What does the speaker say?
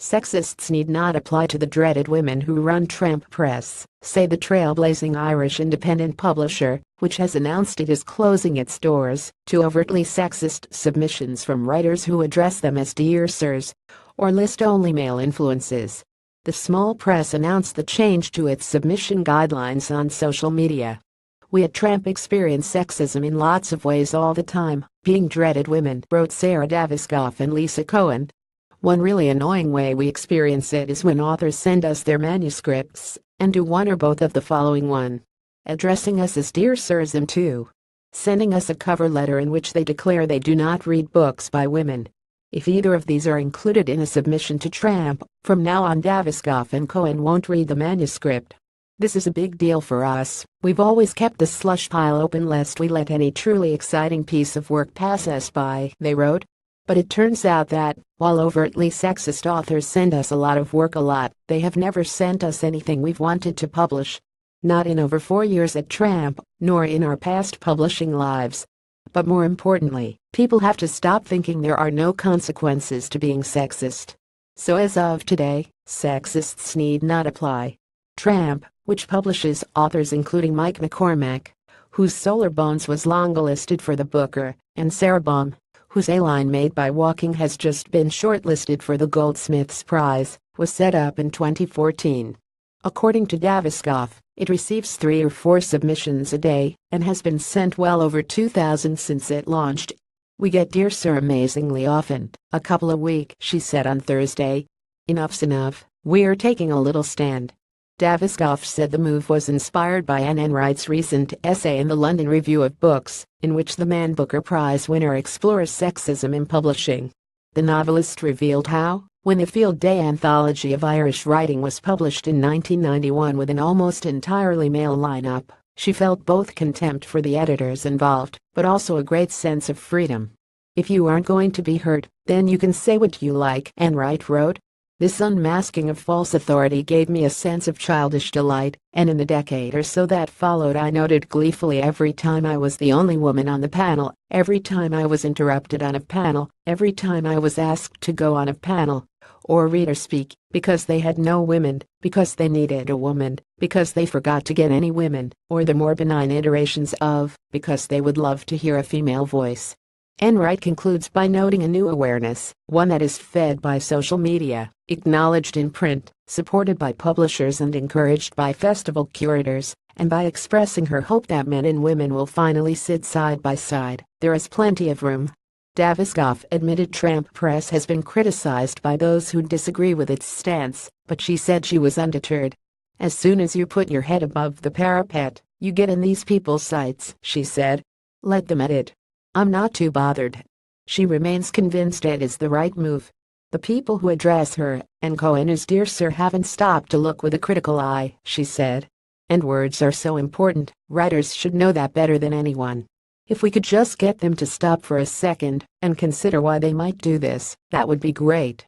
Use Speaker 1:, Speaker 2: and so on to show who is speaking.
Speaker 1: Sexists need not apply to the dreaded women who run Tramp Press, say the trailblazing Irish independent publisher, which has announced it is closing its doors to overtly sexist submissions from writers who address them as "Dear Sirs" or list only male influences. The small press announced the change to its submission guidelines on social media. "We at Tramp experience sexism in lots of ways all the time, being dreaded women," wrote Sarah Daviskoff and Lisa Cohen. "One really annoying way we experience it is when authors send us their manuscripts and do one or both of the following: 1. Addressing us as "Dear Sirs," and 2. Sending us a cover letter in which they declare they do not read books by women. If either of these are included in a submission to Tramp, from now on Daviskoff and Cohen won't read the manuscript. "This is a big deal for us. We've always kept the slush pile open lest we let any truly exciting piece of work pass us by," they wrote. But it turns out that, while overtly sexist authors send us a lot of work a lot, they have never sent us anything we've wanted to publish. Not in over 4 years at Tramp, nor in our past publishing lives. But more importantly, people have to stop thinking there are no consequences to being sexist. So as of today, sexists need not apply. Tramp, which publishes authors including Mike McCormack, whose Solar Bones was longlisted for the Booker, and Sarah Baum, whose A Line Made by Walking has just been shortlisted for the Goldsmiths Prize, was set up in 2014. According to Daviskoff, it receives 3 or 4 submissions a day and has been sent well over 2,000 since it launched. "We get Dear Sir amazingly often, a couple a week," she said on Thursday. "Enough's enough, we're taking a little stand." Daviskoff said the move was inspired by Anne Enright's recent essay in the London Review of Books, in which the Man Booker Prize winner explores sexism in publishing. The novelist revealed how, when the Field Day anthology of Irish writing was published in 1991 with an almost entirely male lineup, she felt both contempt for the editors involved, but also a great sense of freedom. "If you aren't going to be heard, then you can say what you like," Enright wrote. "This unmasking of false authority gave me a sense of childish delight, and in the decade or so that followed I noted gleefully every time I was the only woman on the panel, every time I was interrupted on a panel, every time I was asked to go on a panel, or read or speak, because they had no women, because they needed a woman, because they forgot to get any women, or the more benign iterations of, because they would love to hear a female voice." Enright concludes by noting a new awareness, one that is fed by social media, acknowledged in print, supported by publishers and encouraged by festival curators, and by expressing her hope that men and women will finally sit side by side. "There is plenty of room." Daviskoff admitted Tramp Press has been criticized by those who disagree with its stance, but she said she was undeterred. "As soon as you put your head above the parapet, you get in these people's sights," she said. "Let them edit. I'm not too bothered." She remains convinced it is the right move. "The people who address her and Cohen as Dear Sir haven't stopped to look with a critical eye," she said. "And words are so important, writers should know that better than anyone. If we could just get them to stop for a second and consider why they might do this, that would be great."